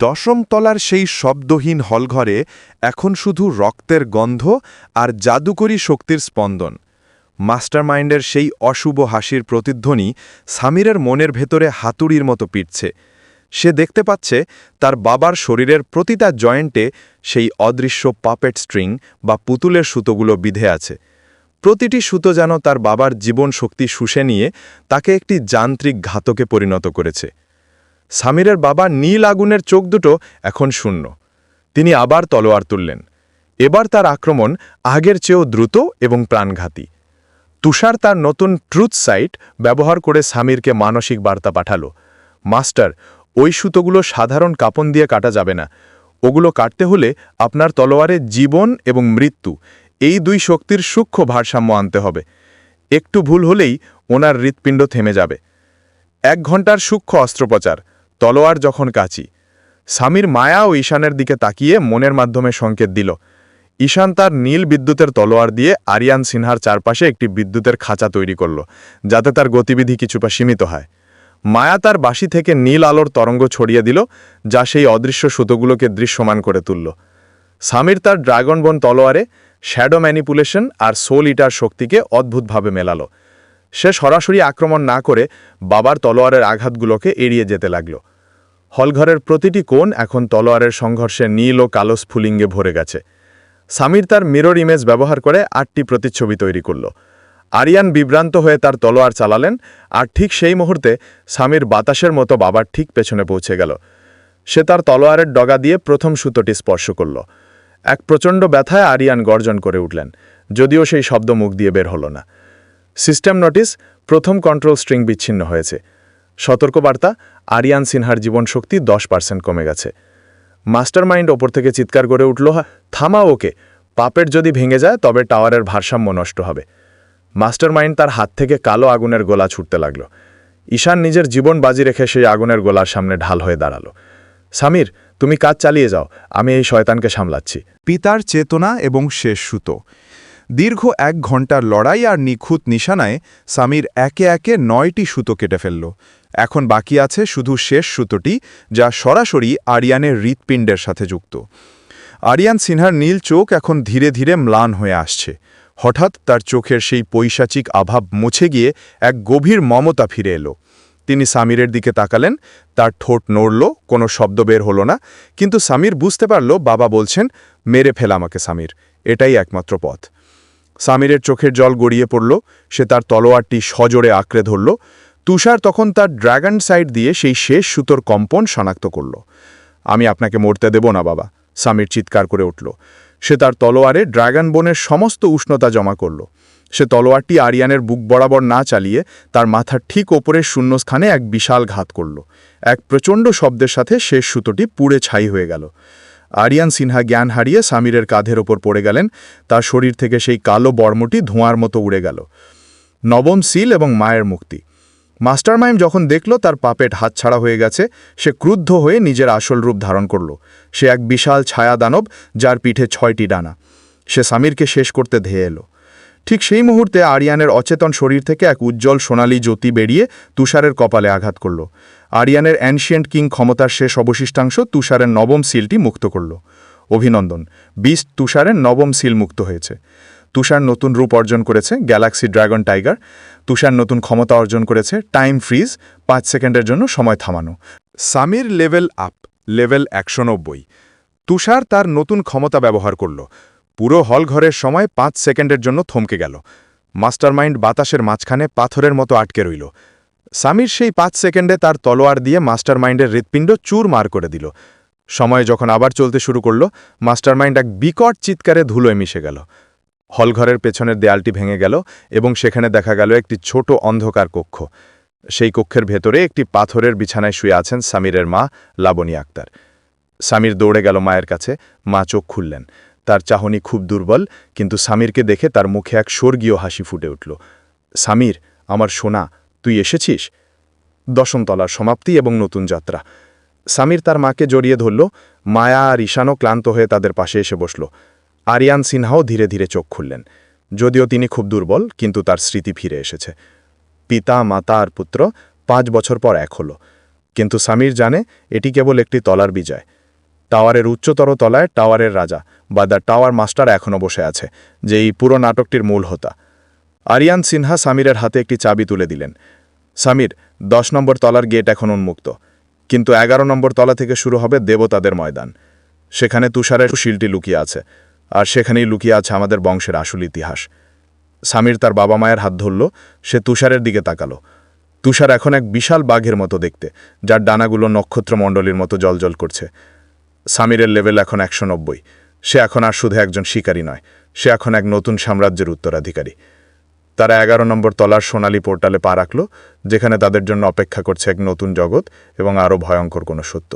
দশম তলার সেই শব্দহীন হলঘরে এখন শুধু রক্তের গন্ধ আর জাদুকরী শক্তির স্পন্দন। মাস্টারমাইন্ডের সেই অশুভ হাসির প্রতিধ্বনি সামিরের মনের ভেতরে হাতুড়ির মতো পিটছে। সে দেখতে পাচ্ছে তার বাবার শরীরের প্রতিটা জয়েন্টে সেই অদৃশ্য পাপেট স্ট্রিং বা পুতুলের সুতোগুলো বিধে আছে। প্রতিটি সুতো যেন তার বাবার জীবন শক্তি শুষে নিয়ে তাকে একটি যান্ত্রিক ঘাতকে পরিণত করেছে। সামিরের বাবা নীল আগুনের চোখ দুটো এখন শূন্য। তিনি আবার তলোয়ার তুললেন। এবার তার আক্রমণ আগের চেয়েও দ্রুত এবং প্রাণঘাতী। তুষার তার নতুন ট্রুথ সাইট ব্যবহার করে সামিরকে মানসিক বার্তা পাঠালো, মাস্টার, ওই সুতোগুলো সাধারণ কাপন দিয়ে কাটা যাবে না। ওগুলো কাটতে হলে আপনার তলোয়ারে জীবন এবং মৃত্যু, এই দুই শক্তির সূক্ষ্ম ভারসাম্য আনতে হবে। একটু ভুল হলেই ওনার হৃৎপিণ্ড থেমে যাবে। 1 ঘন্টার সূক্ষ্ম অস্ত্রোপচার, তলোয়ার যখন কাচি। সামির মায়া ও ঈশানের দিকে তাকিয়ে মনের মাধ্যমে সংকেত দিল। ঈশান তার নীল বিদ্যুতের তলোয়ার দিয়ে আরিয়ান সিনহার চারপাশে একটি বিদ্যুতের খাঁচা তৈরি করল, যাতে তার গতিবিধি কিছুটা সীমিত হয়। মায়া তার বাঁশি থেকে নীল আলোর তরঙ্গ ছড়িয়ে দিল, যা সেই অদৃশ্য সুতোগুলোকে দৃশ্যমান করে তুলল। সামির তার ড্রাগন বোন তলোয়ারে শ্যাডো ম্যানিপুলেশন আর সোল ইটার শক্তিকে অদ্ভুতভাবে মেলালো। সে সরাসরি আক্রমণ না করে বাবার তলোয়ারের আঘাতগুলোকে এড়িয়ে যেতে লাগল। হলঘরের প্রতিটি কোণ এখন তলোয়ারের সংঘর্ষে নীল ও কালো স্ফুলিঙ্গে ভরে গেছে। সামির তার মিরর ইমেজ ব্যবহার করে 8টি প্রতিচ্ছবি তৈরি করল। আরিয়ান বিভ্রান্ত হয়ে তার তলোয়ার চালালেন, আর ঠিক সেই মুহূর্তে সামির বাতাসের মতো বাবার ঠিক পেছনে পৌঁছে গেল। সে তার তলোয়ারের ডগা দিয়ে প্রথম সুতোটি স্পর্শ করল। এক প্রচণ্ড ব্যথায় আরিয়ান গর্জন করে উঠলেন, যদিও সেই শব্দ মুখ দিয়ে বের হল না। সিস্টেম নোটিস, প্রথম কন্ট্রোল স্ট্রিং বিচ্ছিন্ন হয়েছে। সতর্কবার্তা, আরিয়ান সিনহার জীবনশক্তি 10% কমে গেছে। মাস্টারমাইন্ড ওপর থেকে চিৎকার করে উঠল, থামা ওকে, পাপেট যদি ভেঙে যায় তবে টাওয়ারের ভারসাম্য নষ্ট হবে। মাস্টারমাইন্ড তার হাত থেকে কালো আগুনের গোলা ছুটতে লাগল। ঈশান নিজের জীবন বাজি রেখে সেই আগুনের গোলার সামনে ঢাল হয়ে দাঁড়ালো। সামির, তুমি কাজ চালিয়ে যাও, আমি এই শয়তানকে সামলাচ্ছি। পিতার চেতনা এবং শেষ সুতো। দীর্ঘ 1 ঘন্টার লড়াই আর নিখুঁত নিশানায় সামির একে একে 9টি সুতো কেটে ফেলল। এখন বাকি আছে শুধু শেষ সুতোটি, যা সরাসরি আরিয়ানের হৃৎপিণ্ডের সাথে যুক্ত। আরিয়ান সিনহার নীল চোখ এখন ধীরে ধীরে ম্লান হয়ে আসছে। হঠাৎ তার চোখের সেই পৈশাচিক আভাব মুছে গিয়ে এক গভীর মমতা ফিরে এলো। তিনি সামিরের দিকে তাকালেন, তার ঠোঁট নড়ল, কোনো শব্দ বের হলো না, কিন্তু সামির বুঝতে পারল বাবা বলছেন, মেরে ফেল আমাকে সামির, এটাই একমাত্র পথ। সামিরের চোখের জল গড়িয়ে পড়ল, সে তার তলোয়ারটি সজোরে আঁকড়ে ধরল। তুষার তখন তার ড্রাগন সাইড দিয়ে সেই শেষ সুতোর কম্পন শনাক্ত করল। আমি আপনাকে মরতে দেব না বাবা, সামির চিৎকার করে উঠল। সে তার তলোয়ারে ড্রাগন বোনের সমস্ত উষ্ণতা জমা করল। সে তলোয়ারটি আরিয়ানের বুক বরাবর না চালিয়ে তার মাথার ঠিক ওপরের শূন্যস্থানে এক বিশাল ঘাত করল। এক প্রচণ্ড শব্দের সাথে শেষ সুতোটি পুড়ে ছাই হয়ে গেল। আরিয়ান সিনহা জ্ঞান হারিয়ে সামিরের কাঁধের ওপর পড়ে গেলেন। তার শরীর থেকে সেই কালো বর্মটি ধোঁয়ার মতো উড়ে গেল। নবম সিল এবং মায়ের মুক্তি। মাস্টারমাইন্ড যখন দেখল তার পাপেট হাতছাড়া হয়ে গেছে, সে ক্রুদ্ধ হয়ে নিজের আসল রূপ ধারণ করল। সে এক বিশাল ছায়া দানব, যার পিঠে 6টি ডানা। সে সামিরকে শেষ করতে ধেয়ে এলো। ঠিক সেই মুহূর্তে আরিয়ানের অচেতন শরীর থেকে এক উজ্জ্বল সোনালী জ্যোতি বেরিয়ে তুষারের কপালে আঘাত করল। আরিয়ানের অ্যানশিয়েন্ট কিং ক্ষমতার শেষ অবশিষ্টাংশ তুষারের নবম সিলটি মুক্ত করল। অভিনন্দন, বিস্ট তুষারের নবম সিল মুক্ত হয়েছে। তুষার নতুন রূপ অর্জন করেছে, গ্যালাক্সি ড্রাগন টাইগার। তুষার নতুন ক্ষমতা অর্জন করেছে, টাইম ফ্রিজ, 5 সেকেন্ডের জন্য সময় থামানো। Samir level up, level 190। তুষার তার নতুন ক্ষমতা ব্যবহার করল। পুরো হলঘরের সময় 5 সেকেন্ডের জন্য থমকে গেল। মাস্টারমাইন্ড বাতাসের মাঝখানে পাথরের মতো আটকে রইল। সামির সেই 5 সেকেন্ডে তার তলোয়ার দিয়ে মাস্টারমাইন্ডের হৃৎপিণ্ড চুরমার করে দিল। সময় যখন আবার চলতে শুরু করল, মাস্টারমাইন্ড এক বিকট চিৎকারে ধুলোয় মিশে গেল। হলঘরের পেছনের দেয়ালটি ভেঙে গেল এবং সেখানে দেখা গেল একটি ছোট অন্ধকার কক্ষ। সেই কক্ষের ভেতরে একটি পাথরের বিছানায় শুয়ে আছেন সামিরের মা লাবণী আক্তার। সামির দৌড়ে গেল মায়ের কাছে। মা চোখ খুললেন। তার চাহনি খুব দুর্বল, কিন্তু সামিরকে দেখে তার মুখে এক স্বর্গীয় হাসি ফুটে উঠল। সামির, আমার সোনা, তুই এসেছিস। 10ম তলার সমাপ্তি এবং নতুন যাত্রা। সামির তার মাকে জড়িয়ে ধরল। মায়া আর ঈশানও ক্লান্ত হয়ে তাদের পাশে এসে বসল। আরিয়ান সিনহাও ধীরে ধীরে চোখ খুললেন। যদিও তিনি খুব দুর্বল, কিন্তু তার স্মৃতি ফিরে এসেছে। পিতা, মাতা আর পুত্র 5 বছর পর এক হল। কিন্তু সামির জানে এটি কেবল একটি তলার বিজয়। টাওয়ারের উচ্চতর তলায় টাওয়ারের রাজা বা দ্য টাওয়ার মাস্টার এখনও বসে আছে, যে এই পুরো নাটকটির মূল হোতা। আরিয়ান সিনহা সামিরের হাতে একটি চাবি তুলে দিলেন। সামির, 10 নম্বর তলার গেট এখন উন্মুক্ত, কিন্তু 11 নম্বর তলা থেকে শুরু হবে দেবতাদের ময়দান। সেখানে তুষারের শিলটি লুকিয়ে আছে, আর সেখানেই লুকিয়ে আছে আমাদের বংশের আসল ইতিহাস। সামির তার বাবা মায়ের হাত ধরল, সে তুষারের দিকে তাকালো। তুষার এখন এক বিশাল বাঘের মতো দেখতে, যার ডানাগুলো নক্ষত্রমণ্ডলীর মতো জ্বলজ্বল করছে। সামিরের লেভেল এখন 190। সে এখন আর শুধু একজন শিকারী নয়, সে এখন এক নতুন সাম্রাজ্যের উত্তরাধিকারী। তারা 11 নম্বর তলার সোনালী পোর্টালে পা রাখল, যেখানে তাদের জন্য অপেক্ষা করছে এক নতুন জগৎ এবং আরও ভয়ঙ্কর কোনো সত্য।